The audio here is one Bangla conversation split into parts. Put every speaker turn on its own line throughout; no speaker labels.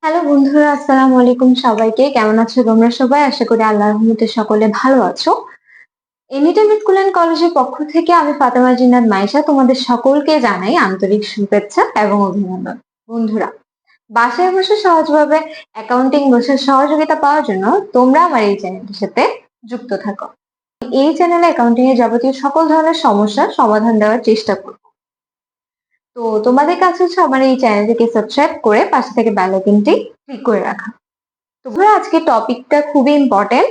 হ্যালো বন্ধুরা, আসসালামু আলাইকুম। সবাইকে কেমন আছো তোমরা সবাই? আশা করি আল্লাহর রহমতে সকলে ভালো আছো। এনিটাইম স্কুল অ্যান্ড কলেজের পক্ষ থেকে আমি ফাতেমা জিন্নাত মাইশা তোমাদের সকলকে জানাই আন্তরিক শুভেচ্ছা এবং অভিনন্দন। বন্ধুরা, বাসায় বসে সহজভাবে অ্যাকাউন্টিং বোঝার সহযোগিতা পাওয়ার জন্য তোমরা আমার এই চ্যানেলটির সাথে যুক্ত থাকো। এই চ্যানেলে অ্যাকাউন্টিং এর যাবতীয় সকল ধরনের সমস্যার সমাধান দেওয়ার চেষ্টা করব। তো তোমাদের কাছে হচ্ছে আমার এই চ্যানেলটিকে সাবস্ক্রাইব করে পাশে থেকে বেল আইকনটি ক্লিক করে রাখা। তো বন্ধুরা, আজকে টপিকটা খুবই ইম্পর্টেন্ট।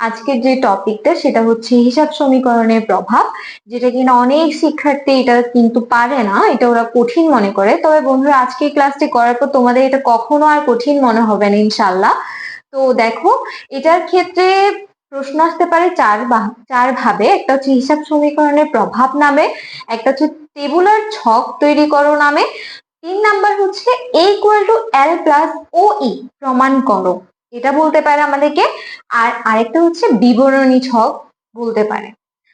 আজকের যে টপিকটা সেটা হচ্ছে হিসাব সমীকরণের প্রভাব, যেটা কিনা অনেক শিক্ষার্থী এটা কিন্তু পারে না, এটা ওরা কঠিন মনে করে। তবে বন্ধুরা, আজকে ক্লাসটি করার পর তোমাদের এটা কখনো আর কঠিন মনে হবে না ইনশাল্লাহ। তো দেখো, এটার ক্ষেত্রে প্রশ্ন আসতে পারে চার ভাবে। একটা হচ্ছে হিসাব সমীকরণের প্রভাব নামে, একটা হচ্ছে টেবুলার ছক তৈরি করো নামে, 3 নাম্বার হচ্ছে a equal to l plus O E প্রমাণ করো, এটা বলতে পারে আমাদেরকে। আর আরেকটা হচ্ছে বিবরণী ছক বলতে পারে।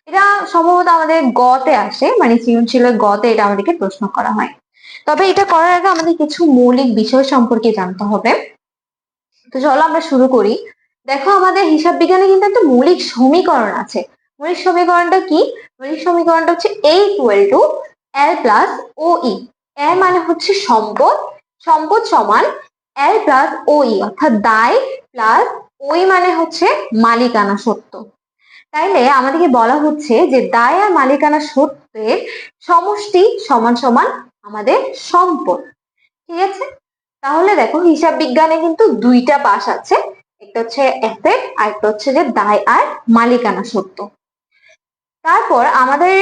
এটা সম্ভবত আমাদের গতে আসে, মানে সৃজনশীলের গতে এটা আমাদেরকে প্রশ্ন করা হয়। তবে এটা করার আগে আমাদের কিছু মৌলিক বিষয় সম্পর্কে জানতে হবে। তো চলো আমরা শুরু করি। দেখো, আমাদের হিসাব বিজ্ঞানে কিন্তু একটা মৌলিক সমীকরণ আছে। মৌলিক সমীকরণটা কি? মৌলিক সমীকরণটা হচ্ছে a equal to l plus O E. A মানে হচ্ছে সম্পদ, সম্পদ সমান l প্লাস ও ই, অর্থাৎ দায় প্লাস ওই মানে হচ্ছে মালিকানা সত্ত্ব। তাইলে আমাদেরকে বলা হচ্ছে যে দায় আর মালিকানা সত্ত্বের সমষ্টি সমান সমান আমাদের সম্পদ। ঠিক আছে? তাহলে দেখো, হিসাব বিজ্ঞানে কিন্তু দুইটা পাশ আছে, একটা হচ্ছে অ্যাসেট আর একটা হচ্ছে যে দায় আর মালিকানা সত্ত্ব। তারপর আমাদের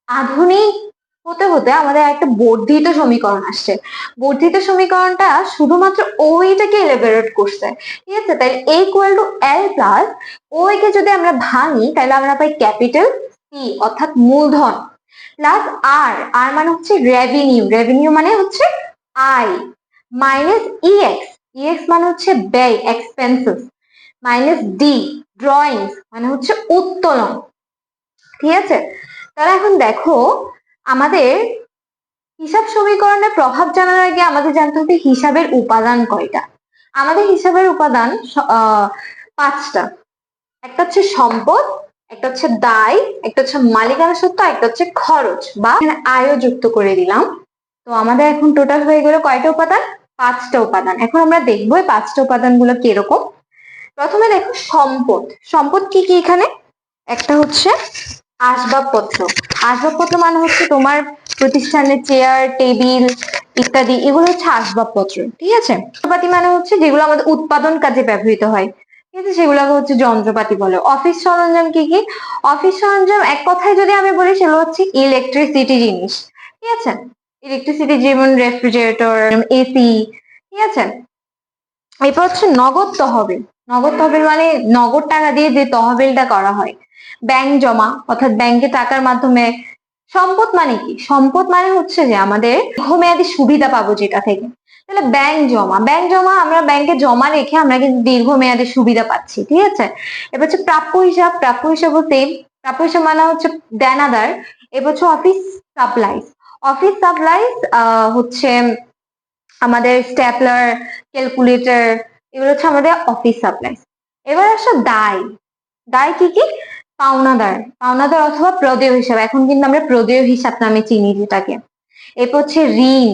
আধুনিক হতে হতে আমাদের একটা বর্ধিত সমীকরণ আসছে। বর্ধিত সমীকরণটা শুধুমাত্র ওইটাকে এলিভেরেট করছে। ঠিক আছে? তাহলে a equal to l plus ওই কে যদি আমরা ভাঙি তাহলে আমরা পাই ক্যাপিটাল সি অর্থাৎ মূলধন, প্লাস আর, আর মানে হচ্ছে রেভিনিউ, রেভিনিউ মানে হচ্ছে আয়, মাইনাস ইএক্স, ইএক্স মানে হচ্ছে ব্যয় এক্সপেন্সেস, মাইনাস ডি ড্রয়িংস মানে হচ্ছে উত্তোলন। ঠিক আছে? তাহলে এখন দেখো, আমাদের হিসাব সমীকরণের প্রভাব জানার আগে আমাদের জানতে হবে হিসাবের উপাদান কয়টা। আমাদের হিসাবের উপাদান পাঁচটা। একটা হচ্ছে সম্পদ, একটা হচ্ছে দায়, একটা হচ্ছে মালিকানা সত্ত্ব, একটা হচ্ছে খরচ বা আয়ও যুক্ত করে দিলাম। তো আমাদের এখন টোটাল হয়ে গেল কয়টা উপাদান? পাঁচটা উপাদান। এখন আমরা দেখবো এই পাঁচটা উপাদান গুলো কিরকম। প্রথমে দেখো সম্পদ। সম্পদ কি কি এখানে? একটা হচ্ছে আসবাবপত্র। আসবাবপত্র মানে হচ্ছে তোমার প্রতিষ্ঠানের চেয়ার টেবিল ইত্যাদি, এগুলো হচ্ছে আসবাবপত্র। ঠিক আছে? যন্ত্রপাতি মানে হচ্ছে যেগুলো আমাদের উৎপাদন কাজে ব্যবহৃত হয়, ঠিক আছে, সেগুলোকে হচ্ছে যন্ত্রপাতি বলে। অফিস সরঞ্জাম কি কি? অফিস সরঞ্জাম এক কথায় যদি আমি বলি সেগুলো হচ্ছে ইলেকট্রিসিটি জিনিস। ঠিক আছে? ইলেকট্রিসিটি, যেমন রেফ্রিজারেটর, এসি। ঠিক আছে? এরপর হচ্ছে নগদ তহবিল। নগদ তহবিল মানে নগদ টাকা দিয়ে যে তহবিলটা করা হয়। ব্যাংক জমা, অর্থাৎ ব্যাংকে টাকার মাধ্যমে। সম্পদ মানে কি? সম্পদ মানে হচ্ছে যে আমাদের দীর্ঘমেয়াদী সুবিধা পাবো যেটা থেকে। তাহলে ব্যাংক জমা, ব্যাংক জমা আমরা ব্যাংকে জমা রেখে আমরা কিন্তু দীর্ঘমেয়াদী সুবিধা পাচ্ছি। ঠিক আছে? এবার হচ্ছে প্রাপ্য হিসাব। প্রাপ্য হিসাব বলতে, প্রাপ্য হিসাব মানে হচ্ছে দেনাদার। এবার হচ্ছে অফিস সাপ্লাইজ। অফিস সাপ্লাইজ হচ্ছে আমাদের স্ট্যাপলার, ক্যালকুলেটর, এগুলো হচ্ছে আমাদের অফিস সাপ্লাইজ। এবার আসো দায়। দায় কি কি? পাওনাদার, পাওনাদার অথবা প্রদেয় হিসাব। এখন কিন্তু আমরা প্রদেয় হিসাব নামে চিনি যেটাকে। এরপর হচ্ছে ঋণ,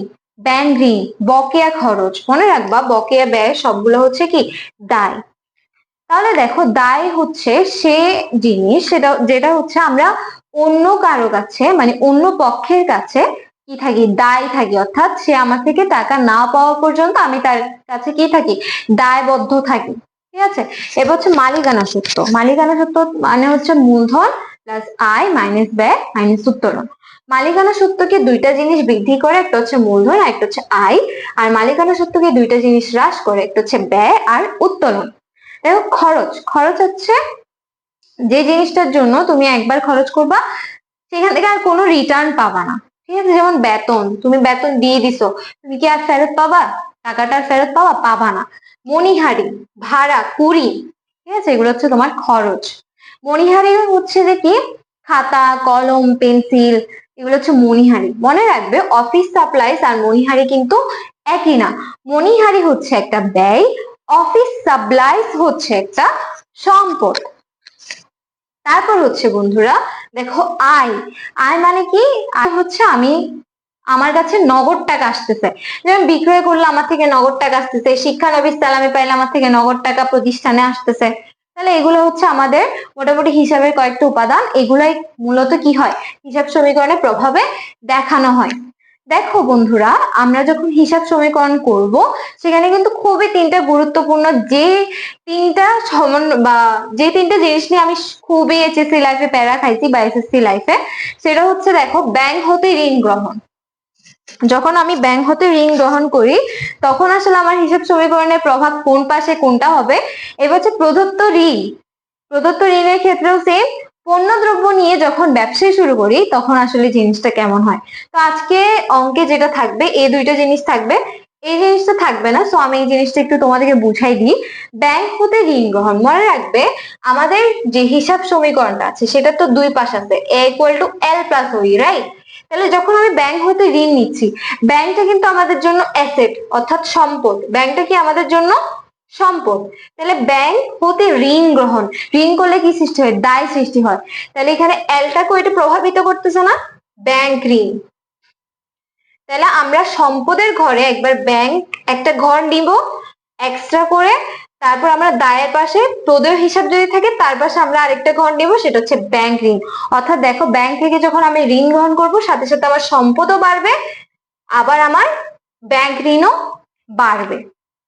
ব্যাংক ঋণ, বকেয়া খরচ। মনে রাখবা, বকেয়া ব্যয় সবগুলো হচ্ছে কি? দায়। তাহলে দেখো, দায় হচ্ছে সে জিনিস সেটা যেটা হচ্ছে আমরা অন্য কারো কাছে, মানে অন্য পক্ষের কাছে কি থাকি? দায় থাকি, অর্থাৎ সে আমার থেকে টাকা না পাওয়া পর্যন্ত আমি তার কাছে কি থাকি? দায়বদ্ধ থাকি। ঠিক আছে? এবার হচ্ছে মালিকানা সত্ত্ব। মালিকানা সত্ত্ব মানে হচ্ছে মূলধন প্লাস আয় মাইনাস ব্যয় মাইনাস উত্তোলন। মালিকানা সত্ত্বকে দুইটা জিনিস বৃদ্ধি করে, একটা হচ্ছে মূলধন আর একটা হচ্ছে আয়। আর মালিকানা সত্ত্বকে দুইটা জিনিস হ্রাস করে, একটা হচ্ছে ব্যয় আর উত্তোলন। দেখো, খরচ, খরচ হচ্ছে যে জিনিসটার জন্য তুমি একবার খরচ করবা, সেখান থেকে আর কোনো রিটার্ন পাবা না। ঠিক আছে? যেমন বেতন, তুমি বেতন দিয়ে দিছো, তুমি কি আর ফেরত পাবা? টাকাটা আর ফেরত পাবা? পাবা না। মণিহারি, ভাড়া, কুড়ি, ঠিক আছে, এগুলো হচ্ছে তোমার খরচ। মণিহারি হচ্ছে যে কি? খাতা কলম পেন্সিল, এগুলো হচ্ছে মণিহারি। মনে রাখবে, অফিস সাপ্লাইজ আর মণিহারি কিন্তু একই না। মণিহারি হচ্ছে একটা ব্যয়, অফিস সাপ্লাইজ হচ্ছে একটা সম্পদ। তারপর হচ্ছে বন্ধুরা দেখো আয়। আয় মানে কি? আয় হচ্ছে আমার কাছে নগদ টাকা আসতেছে, যেমন বিক্রয় করলে আমার থেকে নগদ টাকা আসতেছে, শিক্ষানবিশ সালামি পাইলে আমার থেকে নগদ টাকা প্রতিষ্ঠানে আসতেছে। তাহলে এগুলো হচ্ছে আমাদের মোটামুটি হিসাবের কয়েকটা উপাদান। এগুলাই মূলত কি হয়, হিসাব সমীকরণের প্রভাবে দেখানো হয়। দেখো বন্ধুরা, আমরা যখন হিসাব সমীকরণ করব সেখানে কিন্তু খুবই তিনটা গুরুত্বপূর্ণ যে তিনটা জিনিস নিয়ে আমি খুবই এইচএসসি লাইফে প্যারা খাইছি বা এসএসসি লাইফে, সেটা হচ্ছে দেখো ব্যাংক হতে ঋণ গ্রহণ। যখন আমি ব্যাংক হতে ঋণ গ্রহণ করি তখন আসলে আমার হিসাব সমীকরণের প্রভাব কোন পাশে কোনটা হবে। এবার হচ্ছে প্রদত্ত ঋণ। প্রদত্ত ঋণের ক্ষেত্রেও সেম, পণ্য দ্রব্য নিয়ে যখন ব্যবসা শুরু করি তখন আসলে জিনিসটা কেমন হয়। তো আজকে অঙ্কে যেটা থাকবে এই দুইটা জিনিস থাকবে, এই জিনিসটা থাকবে না। সো আমি এই জিনিসটা একটু তোমাদেরকে বুঝাই দিই। ব্যাংক হতে ঋণ গ্রহণ, মনে রাখবে আমাদের যে হিসাব সমীকরণটা আছে সেটা তো দুই পাশ আছে, এ ইকুয়াল টু এল প্লাস ওই, রাইট? তাহলে যখন আমি ব্যাংক হতে ঋণ নিচ্ছি, ব্যাংকটা কিন্তু আমাদের জন্য অ্যাসেট অর্থাৎ সম্পদ। ব্যাংকটা কি আমাদের জন্য সম্পদ। তাহলে ব্যাংক হতে ঋণ গ্রহণ, ঋণ করলে কি সৃষ্টি হয়, দায় সৃষ্টি হয়। তাহলে এখানে এলটাকে এটা প্রভাবিত করতেছে না, ব্যাংক ঋণ। তাহলে আমরা সম্পদের ঘরে একবার ব্যাংক একটা ঘর নিব এক্সট্রা করে, তারপর আমরা দায়ের পাশে প্রদেয় হিসাব যদি থাকে তার পাশে আমরা আরেকটা ঘর নিব, সেটা হচ্ছে ব্যাংক ঋণ। অর্থাৎ দেখো ব্যাংক থেকে যখন আমি ঋণ গ্রহণ করব সাথে সাথে আমার সম্পদও বাড়বে, আবার আমার ব্যাংক ঋণও বাড়বে।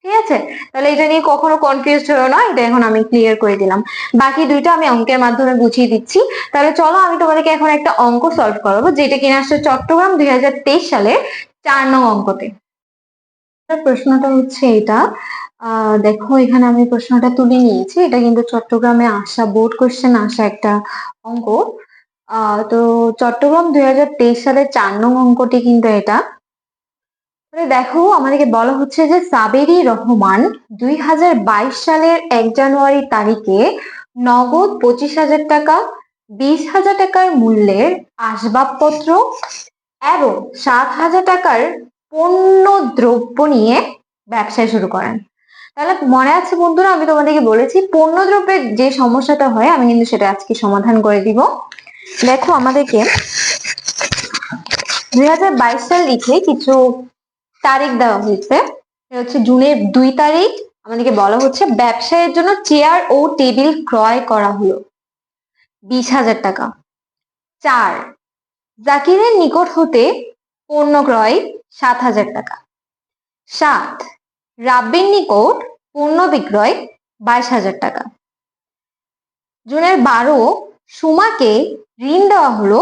ঠিক আছে? তাহলে এটা নিয়ে কখনো কনফিউজ হয়েও না, এটা এখন আমি ক্লিয়ার করে দিলাম। বাকি দুইটা আমি অঙ্কের মাধ্যমে বুঝিয়ে দিচ্ছি। তাহলে চলো আমি তোমাদেরকে এখন একটা অঙ্ক সলভ করাবো, যেটা কিনা আসছে চট্টগ্রাম 2023 সালের 4 নং অঙ্কতে। প্রশ্নটা হচ্ছে এটা, দেখো এখানে আমি প্রশ্নটা তুলে নিয়েছি। এটা কিন্তু চট্টগ্রামে আসা, বোর্ড কোশ্চেন আসা একটা অঙ্ক। তো চট্টগ্রাম 2023 সালের 4 নং অঙ্কটি কিন্তু এটা। দেখো আমাদেরকে বলা হচ্ছে যে সাবেরি রহমান 2022 সালের 1 জানুয়ারি তারিখে নগদ 25,000 টাকা, 20,000 টাকার মূল্যের আসবাবপত্র এবং 7,000 টাকার পণ্য দ্রব্য নিয়ে ব্যবসা শুরু করেন। তাহলে মনে আছে বন্ধুরা, আমি তোমাদেরকে বলেছি পণ্য দ্রব্যের যে সমস্যাটা হয় আমি কিন্তু সেটা আজকে সমাধান করে দিব। দেখো আমাদেরকে 2022 সাল লিখে কিছু তারিখ দেওয়া হয়েছে। হচ্ছে জুনের 2 তারিখ আমাদেরকে বলা হচ্ছে ব্যবসায়ের জন্য চেয়ার ও টেবিল ক্রয় করা হলো 20,000 টাকা। 4, জাকিরের নিকট হতে পণ্য ক্রয় 7,000 টাকা। 7, রাব্বির নিকট পণ্য বিক্রয় 22,000 টাকা। জুনের 12, সুমাকে ঋণ দেওয়া হলো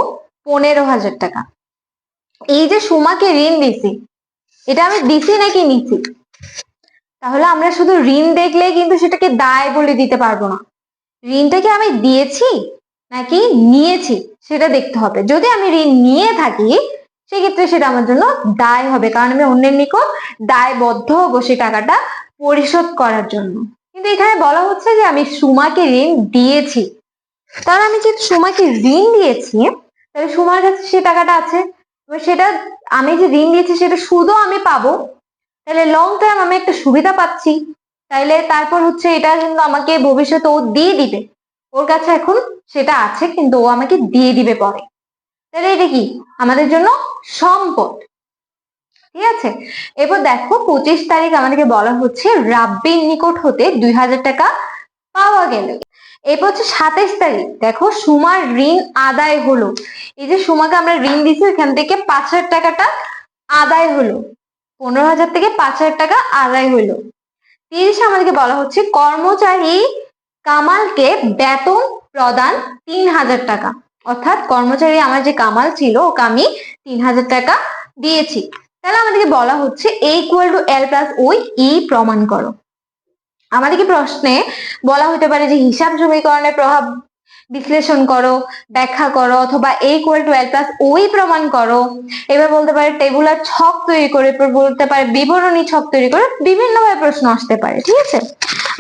15,000 টাকা। এই যে সুমাকে ঋণ দিছি, এটা আমি দিছি নাকি নিছি? তাহলে আমরা শুধু ঋণ দেখলেই কিন্তু সেটাকে দায় বলে দিতে পারবো না। ঋণটাকে আমি দিয়েছি নাকি নিয়েছি সেটা দেখতে হবে। যদি আমি ঋণ নিয়ে থাকি সেক্ষেত্রে সেটা আমার জন্য দায় হবে, কারণ আমি অন্যের নিকট দায়বদ্ধ হব সেই টাকাটা পরিশোধ করার জন্য। কিন্তু এখানে বলা হচ্ছে যে আমি সুমাকে ঋণ দিয়েছি, তাহলে আমি যে সুমাকে ঋণ দিয়েছি তাহলে সুমার কাছে সে টাকাটা আছে, সেটা আমি যে ঋণ দিয়েছি সেটা সুদও আমি পাবো। তাহলে লং টার্ম আমি একটা সুবিধা পাচ্ছি। তাইলে তারপর হচ্ছে এটা কিন্তু আমাকে ভবিষ্যতে ও দিয়ে দিবে, ওর কাছে এখন সেটা আছে কিন্তু ও আমাকে দিয়ে দিবে পরে। তাহলে এটা কি আমাদের জন্য সম্পদ। ঠিক আছে? এবার দেখো 25 তারিখ আমাদেরকে বলা হচ্ছে রাব্বির নিকট হতে 2,000 টাকা পাওয়া গেল। এরপর হচ্ছে 27 তারিখ, দেখো সুমার ঋণ আদায় হলো। এই যে সুমাকে আমরা ঋণ দিছি এখান থেকে 5,000 টাকাটা আদায় হলো, 15,000 থেকে 5,000 টাকা আদায় হলো। 30 আমাদেরকে বলা হচ্ছে কর্মচারী কামালকে বেতন প্রদান 3,000 টাকা। অর্থাৎ কর্মচারী আমার যে কামাল ছিল ওকে আমি 3,000 টাকা দিয়েছি। তাহলে আমাদেরকে বলা হচ্ছে এ ইকুয়াল টু এল প্লাস ওই ই প্রমাণ করো। আমাদেরকে প্রশ্নে বলা হতে পারে যে হিসাব সমীকরণের প্রভাব বিশ্লেষণ করো, ব্যাখ্যা করো, অথবা এ ইকুয়াল টু এল প্লাস ওই প্রমাণ করো। এবার বলতে পারে টেবুলার ছক তৈরি করে, বলতে পারে বিবরণী ছক তৈরি করে, বিভিন্ন ভাবে প্রশ্ন আসতে পারে। ঠিক আছে?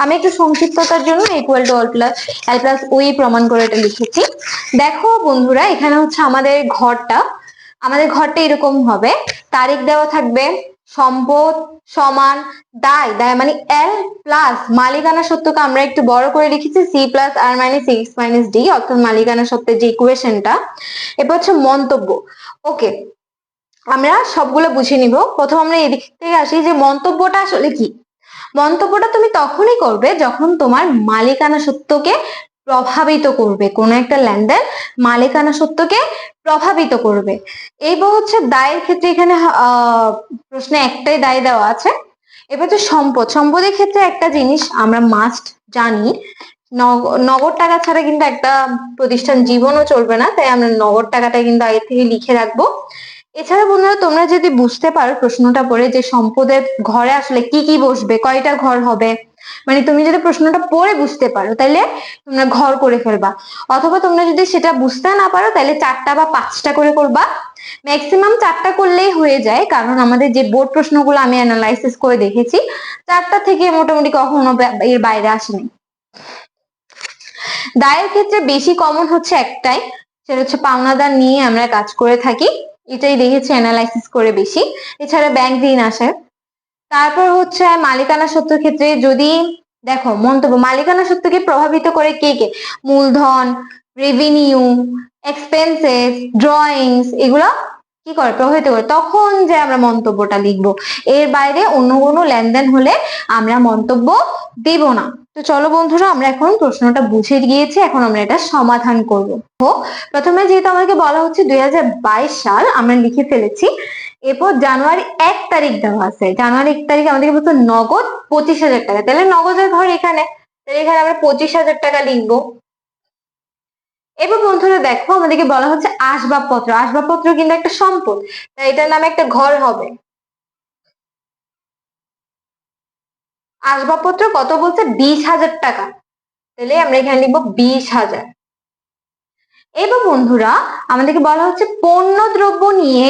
আমি একটু সংক্ষিপ্ততার জন্য ইকুয়াল টু এল প্লাস ওই প্রমাণ করে এটা লিখেছি। দেখো বন্ধুরা, এখানে হচ্ছে আমাদের ঘরটা এরকম হবে, তারিখ দেওয়া থাকবে, সম্পদ সমান দায়, দায় মানে এল প্লাস মালিকানা সত্যকে আমরা একটু বড় করে লিখেছি সি প্লাস আর মাইনাস এক্স মাইনাস ডি, অর্থাৎ মালিকানা সত্যের যে ইকুয়েশনটা। এবার হচ্ছে মন্তব্য। ওকে, আমরা সবগুলো বুঝে নিব। প্রথম আমরা এদিক থেকে আসি যে মন্তব্যটা আসলে কি। মন্তব্যটা তুমি তখনই করবে যখন তোমার মালিকানা সত্যকে প্রভাবিত করবে, কোন একটা লেনদেন মালিকানা সত্যকে প্রভাবিত করবে। এইবার হচ্ছে দায়ের ক্ষেত্রে এখানে প্রশ্নে একটাই দায় দেওয়া আছে। এবার হচ্ছে সম্পদ। সম্পদের ক্ষেত্রে একটা জিনিস আমরা মাস্ট জানি, নগদ টাকা ছাড়া কিন্তু একটা প্রতিষ্ঠান জীবনও চলবে না, তাই আমরা নগদ টাকাটা কিন্তু আগে থেকে লিখে রাখবো। এছাড়া বন্ধুরা তোমরা যদি বুঝতে পারো প্রশ্নটা পড়ে যে সম্পদের ঘরে আসলে কি কি বসবে, কয়টা ঘর হবে, মানে তুমি যদি প্রশ্নটা পড়ে বুঝতে পারো তাহলে তোমরা ঘর করে ফেলবা। অথবা তোমরা যদি সেটা বুঝতে না পারো তাহলে 4টা বা 5টা করে করবা। ম্যাক্সিমাম 4টা করলেই হয়ে যায়, কারণ আমাদের যে বোর্ড প্রশ্নগুলো আমি অ্যানালাইসিস করে দেখেছি 4টা থেকে মোটামুটি কখনো এর বাইরে আসেনি। দায়ের ক্ষেত্রে বেশি কমন হচ্ছে একটাই, সেটা হচ্ছে পাওনাদার নিয়ে আমরা কাজ করে থাকি, এটাই দেখেছি অ্যানালাইসিস করে বেশি। এছাড়া ব্যাংক ঋণ আসে। তারপর হচ্ছে মালিকানা সত্ত্বের ক্ষেত্রে যদি দেখো মন্তব্য, মালিকানা সত্যকে প্রভাবিত করে কে কে, মূলধন, রেভিনিউ, এক্সপেন্সেস, ড্রয়িংস, এগুলো কি করে প্রভাবিত করে, তখন যে আমরা মন্তব্যটা লিখবো। এর বাইরে অন্য কোনো লেনদেন হলে আমরা মন্তব্য দেব না। তো চলো বন্ধুরা, আমরা এখন প্রশ্নটা বুঝে গিয়েছি, এখন আমরা এটা সমাধান করব। প্রথমে যেহেতু আমাকে বলা হচ্ছে 2022 সাল, আমরা লিখে ফেলেছি। এরপর জানুয়ারি 1 তারিখ দেওয়া আছে, জানুয়ারি 1 তারিখ আমাদেরকে বলতো নগদ 25,000 টাকা, তাহলে নগদের ঘর এখানে, তাহলে এখানে আমরা 25,000 টাকা লিখবো। এবার বন্ধুরা দেখো আমাদেরকে বলা হচ্ছে আসবাবপত্র, আসবাবপত্র কিন্তু একটা সম্পদ, তাই এটার নামে একটা ঘর হবে। আসবাবপত্র কত বলছে, 20,000 টাকা, তাহলে আমরা এখানে লিখবো 20,000। এবার বন্ধুরা আমাদেরকে বলা হচ্ছে পণ্য দ্রব্য নিয়ে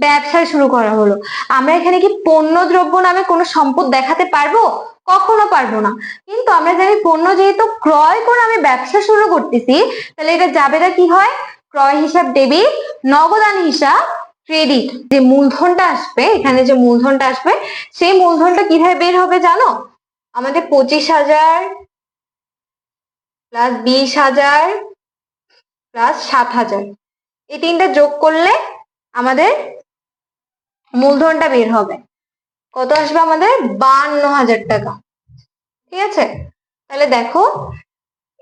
ব্যবসা শুরু করা হলো। আমরা এখানে কি পণ্য দ্রব্য নামে কোনো সম্পদ দেখাতে পারবো? কখনো পারবো না। কিন্তু আমরা জানি পণ্য যেহেতু ক্রয় করে আমি ব্যবসা শুরু করতেছি, তাহলে এটা যাবেটা কি হয়, ক্রয় হিসাব ডেবিট, নগদান হিসাব ক্রেডিট। যে মূলধনটা আসবে, এখানে যে মূলধনটা আসবে সেই মূলধনটা কিভাবে বের হবে জানো, আমাদের 25,000 প্লাস 20,000 প্লাস 7,000, এই তিনটা যোগ করলে আমাদের মূলধনটা বের হবে। কত আসবে আমাদের, 52,000 টাকা। ঠিক আছে, তাহলে দেখো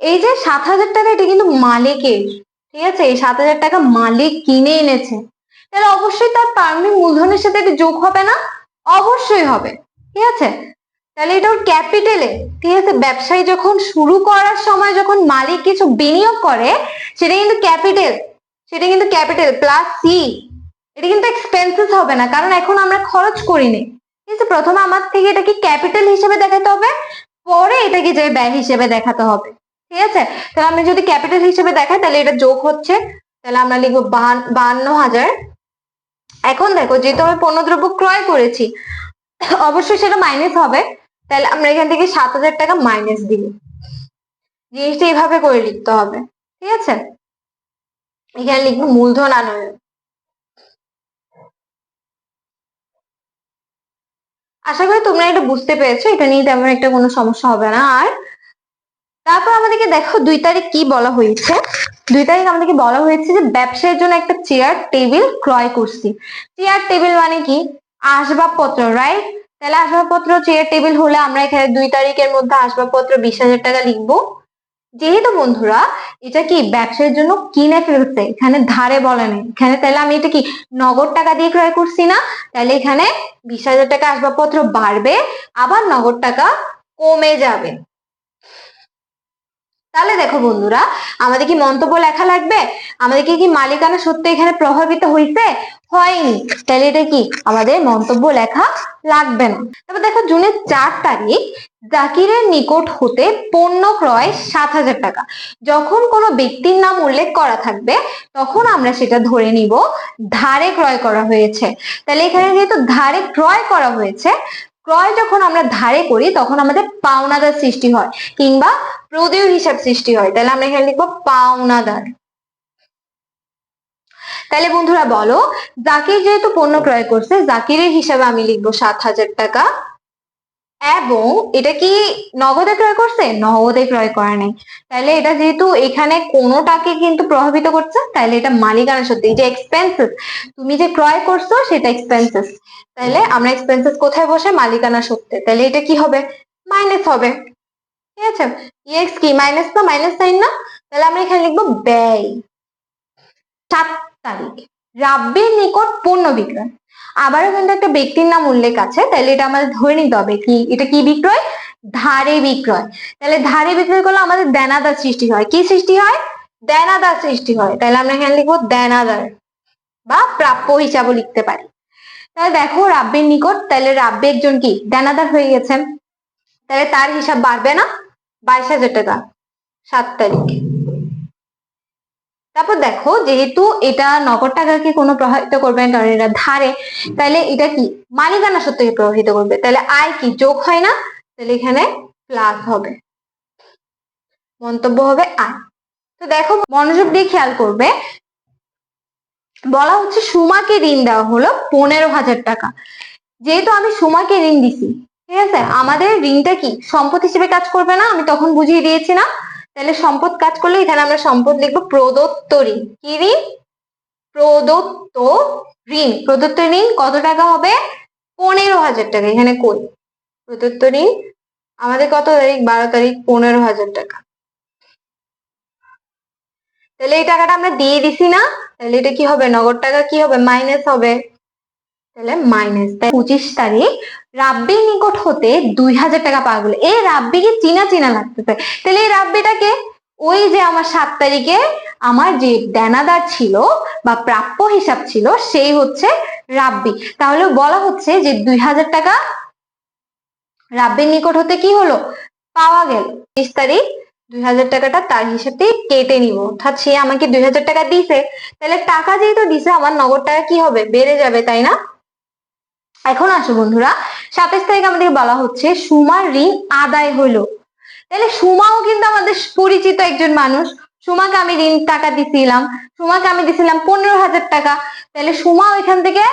এই যে 7,000 টাকা এটা কিন্তু মালিকের, ঠিক আছে, এই 7,000 টাকা মালিক কিনে এনেছে, তাহলে অবশ্যই তার প্রারম্ভিক মূলধনের সাথে এটা যোগ হবে না, অবশ্যই হবে। ঠিক আছে, তাহলে এটা ওর ক্যাপিটালে। ঠিক আছে, ব্যবসায়ী যখন শুরু করার সময় যখন মালিক কিছু বিনিয়োগ করে সেটা কিন্তু ক্যাপিটাল, সেটা কিন্তু ক্যাপিটাল প্লাস সি, এটা কিন্তু এক্সপেন্সেস হবে না, কারণ এখন আমরা খরচ করিনি। ঠিক আছে, প্রথমে আমার থেকে এটাকে ক্যাপিটাল হিসেবে দেখাতে হবে, পরে এটাকে যে ব্যয় হিসেবে দেখাতে হবে। ঠিক আছে, তাহলে আমি যদি ক্যাপিটাল হিসেবে দেখাই তাহলে এটা যোগ হচ্ছে, তাহলে আমরা লিখবো 52,000। এখন দেখো যেহেতু আমি পণ্যদ্রব্য ক্রয় করেছি অবশ্যই সেটা মাইনাস হবে, তাহলে আমরা এখান থেকে 7,000 টাকা মাইনাস দিব। জিনিসটা এইভাবে করে লিখতে হবে। ঠিক আছে, এখানে লিখবো মূলধন আনয়ন। আশা করি তোমরা এটা বুঝতে পেরেছো, এটা নিয়ে তেমন একটা কোনো সমস্যা হবে না। আর তারপর আমাদেরকে দেখো 2 তারিখ কি বলা হয়েছে। 2 তারিখ আমাদেরকে বলা হয়েছে যে ব্যবসায়ের জন্য একটা চেয়ার টেবিল ক্রয় করছি। চেয়ার টেবিল মানে কি, আসবাবপত্র, রাইট? তাহলে আসবাবপত্র চেয়ার টেবিল হলে আমরা এখানে 2 তারিখের মধ্যে আসবাবপত্র 20,000 টাকা লিখবো। যেহেতু বন্ধুরা এটা কি ব্যবসার জন্য কিনে ফেলছে, এখানে ধারে বলে নেই এখানে, তাহলে আমি এটা কি নগদ টাকা দিয়ে ক্রয় করছি না, তাহলে এখানে 20,000 টাকা আসবাবপত্র বাড়বে, আবার নগদ টাকা কমে যাবে। তাহলে দেখো বন্ধুরা আমাদের কি মন্তব্য লেখা লাগবে, আমাদেরকে কি মালিকানা সত্য এখানে প্রভাবিত হয়েছে, হয়নি, তাহলে এটা কি আমাদের মন্তব্য লেখা লাগবে না। তারপর দেখো জুনের 4 তারিখ জাকিরের নিকট হতে পণ্য ক্রয় 7,000 টাকা। যখন কোনো ব্যক্তির নাম উল্লেখ করা থাকবে তখন আমরা সেটা ধরে নিব ধারে ক্রয় করা হয়েছে। তাহলে এখানে যেহেতু ধারে ক্রয় করা হয়েছে, ক্রয় যখন আমরা ধারে করি তখন আমাদের পাওনাদার সৃষ্টি হয় কিংবা প্রদেয় হিসাব সৃষ্টি হয়, তাহলে আমরা এখানে লিখবো পাওনাদার। তাহলে বন্ধুরা বলো, জাকির যেহেতু পণ্য ক্রয় করছে, জাকিরের হিসাবে আমি লিখবো 7,000 টাকা। এবং এটা কি নগদে ক্রয় করছে? নগদে ক্রয় করে নাই। তাহলে এটা যেহেতু এখানে কোনোটাকে কিন্তু প্রভাবিত করছে, তাহলে এটা মালিকানা সত্ত্বে, এই যে এক্সপেন্সেস, তুমি যে ক্রয় করছো সেটা এক্সপেন্সেস। তাহলে আমরা এক্সপেন্সেস কোথায় বসে? মালিকানা সত্ত্বে। তাহলে এটা কি হবে? মাইনাস হবে। ঠিক আছে, এক্স কি মাইনাস না, মাইনাস সাইন না? তাহলে আমরা এখানে লিখবো ব্যয়। 7 তারিখ রাব্বির নিকট পণ্য বিক্রয়। আবারও কিন্তু একটা ব্যক্তির নাম উল্লেখ আছে, তাহলে এটা আমাদের ধরে নিতে হবে কি এটা কি বিক্রয়? ধারে বিক্রয়। তাহলে ধারে বিক্রয় করলে আমাদের দেনাদার সৃষ্টি হয়। কি সৃষ্টি হয়? দেনাদার সৃষ্টি হয়। তাহলে আমরা এখানে লিখবো দেনাদার বা প্রাপ্য হিসাবে লিখতে পারি। তাহলে দেখো রাব্বির নিকট, তাহলে রাব্বি একজন কি দেনাদার হয়ে গেছেন, তাহলে তার হিসাব বাড়বে না? 22,000 টাকা 7 তারিখ। তারপর দেখো যেহেতু এটা নগদ টাকাকে কোনো প্রভাবিত করবে না, কারণ এটা ধারে, তাহলে এটা কি মালিকানা সত্ত্বকে প্রভাবিত করবে। তাহলে আয় কি যোগ হয় না? তাহলে এখানে প্লাস হবে, মন্তব্য হবে আয়। তো দেখো মনোযোগ দিয়ে খেয়াল করবে, বলা হচ্ছে সুমাকে ঋণ দেওয়া হলো 15,000 টাকা। যেহেতু আমি সুমাকে ঋণ দিছি, ঠিক আছে, আমাদের ঋণটা কি সম্পদ হিসেবে কাজ করবে না? আমি তখন বুঝিয়ে দিয়েছি না? তাহলে সম্পদ কাজ করলে এখানে আমরা সম্পদ লিখবো প্রদত্ত ঋণ। কি ঋণ? প্রদত্ত ঋণ। প্রদত্ত ঋণ কত টাকা হবে? 15,000 টাকা। এখানে কই প্রদত্ত ঋণ? আমাদের কত তারিখ? 12 তারিখ, 15,000 টাকা। তাহলে এই টাকাটা আমরা দিয়ে দিছি না? তাহলে এটা কি হবে? নগদ টাকা কি হবে? মাইনাস হবে। তাহলে মাইনাস। 25 তারিখ রাব্বির নিকট হতে 2,000 টাকা পাওয়া গেল। এই রাব্বিকে চিনা চিনা লাগতেছে। তাহলে এই রাব্বিটাকে ওই যে আমার 7 তারিখে আমার যে দেনাদার ছিল বা প্রাপ্য হিসাব ছিল সেই হচ্ছে রাব্বি। তাহলে বলা হচ্ছে যে 2,000 টাকা রাব্বির নিকট হতে কি হলো? পাওয়া গেল। 30 তারিখ 2,000 টাকাটা তার হিসাবে কেটে নিব, অর্থাৎ সে আমাকে 2,000 টাকা দিছে, তাহলে টাকা যেহেতু দিছে আমার নগদ টাকা কি হবে? বেড়ে যাবে, তাই না? এখন আসো বন্ধুরা, 27 তারিখ আমাদের বলা হচ্ছে সুমার ঋণ আদায় হলো। তাহলে সুমাও কিন্তু আমাদের পরিচিত একজন মানুষ। সুমাকে আমি ঋণ টাকা দিছিলাম, সুমাকে আমি দিছিলাম 15,000 টাকা। তাহলে সুমা ওইখান থেকে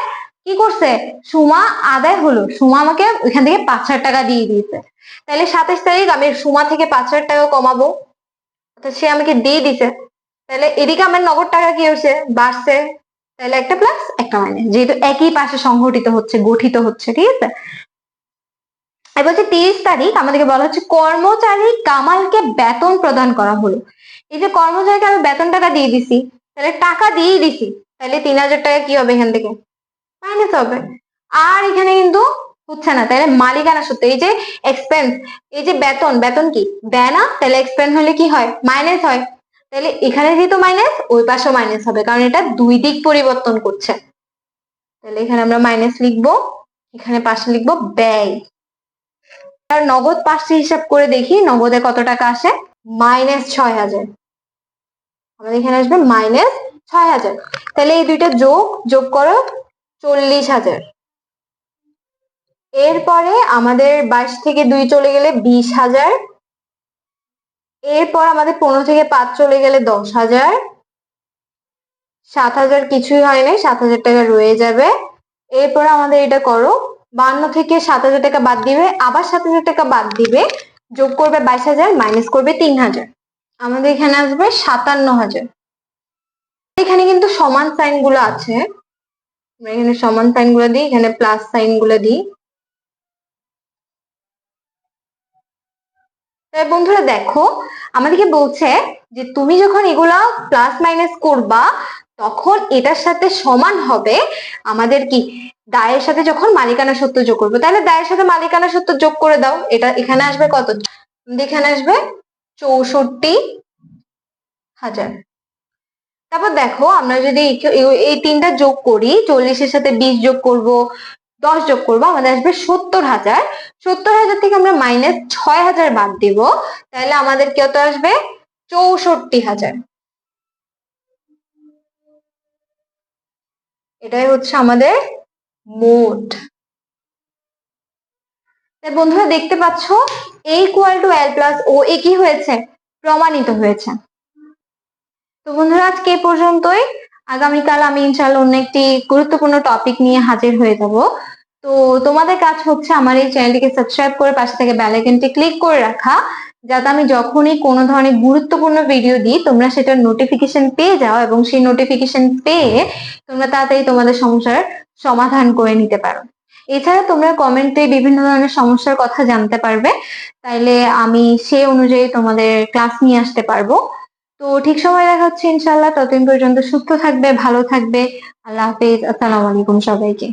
কি করছে? সুমা আদায় হলো, সুমা আমাকে ওইখান থেকে 5,000 টাকা দিয়ে দিয়েছে। তাহলে 27 তারিখ আমি সুমা থেকে 5,000 টাকা কমাবো, অর্থাৎ সে আমাকে দিয়ে দিছে। তাহলে এদিকে আমার নগদ টাকা কি হচ্ছে? বাড়ছে। তাহলে একটা প্লাস একটা মাইনাস, যেহেতু একই পাশে সংঘটিত হচ্ছে, গঠিত হচ্ছে। ঠিক আছে, এবার হচ্ছে 30 তারিখ আমাদেরকে বলা হচ্ছে কর্মচারী কামালকে বেতন প্রদান করা হলো। এই যে কর্মচারীকে আমি বেতন টাকা দিয়ে দিছি, তাহলে টাকা দিয়ে দিছি, তাহলে 3,000 টাকা কি হবে? এখান থেকে মাইনাস হবে। আর এখানে কিন্তু হচ্ছে না, তাহলে মালিকানা সত্ত্বে এই যে এক্সপেন্স, এই যে বেতন, বেতন কি দেয় না? তাহলে এক্সপেন্স হলে কি হয়? মাইনাস হয়। তাহলে এখানে যেহেতু মাইনাস, ওই পাশেও মাইনাস হবে, কারণ এটা দুই দিক পরিবর্তন করছে। তাহলে এখানে আমরা মাইনাস লিখবো, এখানে পাশে লিখবো ব্যয়। আর নগদ পাশে হিসাব করে দেখি নগদে কত টাকা আসে? মাইনাস 6,000। আমাদের এখানে আসবে মাইনাস 6,000। তাহলে এই দুইটা যোগ যোগ করো 40,000। এরপরে আমাদের 22 থেকে 2 চলে গেলে 20,000। এরপর আমাদের 15 থেকে 5 চলে গেলে 10,000। 7,000 কিছুই হয় নাই, 7,000 টাকা রয়ে যাবে। এরপর আমাদের এটা করো, 52 থেকে 7,000 টাকা বাদ দিবে, আবার 7,000 টাকা বাদ দিবে, যোগ করবে 22,000, মাইনাস করবে 3,000। আমাদের এখানে আসবে 57,000। এখানে কিন্তু সমান সাইন গুলো আছে, আমরা এখানে সমান সাইন গুলো দিই, এখানে প্লাস সাইন গুলো দিই। তাই বন্ধুরা দেখো, আমাদেরকে বলছে যে তুমি যখন এগুলা প্লাস মাইনাস করবা তখন এটার সাথে সমান হবে আমাদের কি দায়ের সাথে যখন মালিকানা সত্ত্ব যোগ করবো। তাহলে দায়ের সাথে মালিকানা সত্ত্ব যোগ করে দাও, এটা এখানে আসবে কত? এখানে আসবে 64,000। তারপর দেখো আমরা যদি এই তিনটা যোগ করি, 40-এর সাথে 20 যোগ করব, 10 যোগ করবো, আমাদের আসবে 70,000। 70,000 থেকে আমরা মাইনাস 6,000 বাদ দিব, তাহলে আমাদের কত আসবে? 64,000। এটাই হচ্ছে আমাদের মোট। বন্ধুরা দেখতে পাচ্ছ a equal to l plus O এ কি হয়েছে? প্রমাণিত হয়েছে। তো বন্ধুরা আজকে এই পর্যন্তই। আগামীকাল আমি ইনশাআল্লাহ অন্য একটি গুরুত্বপূর্ণ টপিক নিয়ে হাজির হয়ে যাব। তো তোমাদের কাজ হচ্ছে আমার এই চ্যানেলটিকে সাবস্ক্রাইব করে পাশে থেকে বেল আইকনটি ক্লিক করে রাখা, যাতে আমি যখনই কোনো ধরনের গুরুত্বপূর্ণ ভিডিও দিই তোমরা সেটার নোটিফিকেশন পেয়ে যাও এবং সেই নোটিফিকেশন পেয়ে তোমরা তাড়াতাড়ি তোমাদের সমস্যার সমাধান করে নিতে পারো। এছাড়া তোমরা কমেন্টে বিভিন্ন ধরনের সমস্যার কথা জানতে পারবে, তাইলে আমি সেই অনুযায়ী তোমাদের ক্লাস নিয়ে আসতে পারবো। তো ঠিক সময় দেখা হচ্ছে ইনশাল্লাহ। ততদিন পর্যন্ত সুস্থ থাকবে, ভালো থাকবে। আল্লাহ হাফেজ। আসসালামু আলাইকুম সবাইকে।